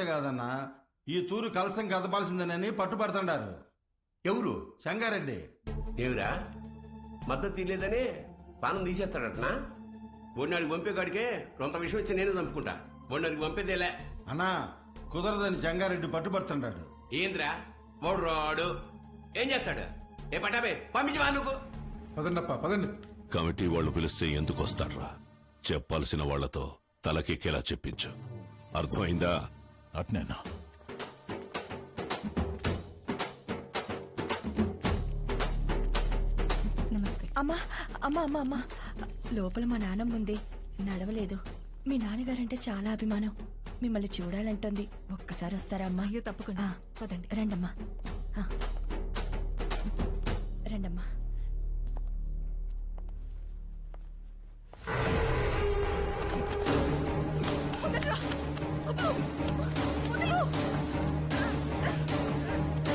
కాదన్నా ఈ తూరు కలసం కదపాల్సిందేనని పట్టుబడుతుండారు. ఎవరు? సంగారెడ్డి. ఏమిరా మద్దతు తీయలేదనే పానం తీసేస్తాడటనా? బొన్నాడికి పంపేగాడికే కొంత విషయం వచ్చి నేనే చంపుకుంటా. బొన్నాడికి పంపేదేలే అన్నా కుదరదని సంగారెడ్డి పట్టుబడుతుండాడు. ఏంద్రా వాడు రాడు ఏం చేస్తాడు? ఏ పటాబే పంపించవా నువ్వు? పదండప్ప పదండి. కమిటీ వాళ్ళు పిలిస్తే ఎందుకు వస్తాడ్రా? చెప్పాల్సిన వాళ్లతో తలకెక్కేలా చెప్పించు. అర్థమైందా? అట్నేనా? నమస్తే. అమ్మా అమ్మా అమ్మా అమ్మా, లోపల మా నాన్నమ్మ ఉంది, నడవలేదు. మీ నాన్నగారంటే చాలా అభిమానం, మిమ్మల్ని చూడాలంటుంది. ఒక్కసారి వస్తారా అమ్మా? అయ్యో తప్పకుండా. పదండి. రండమ్మా.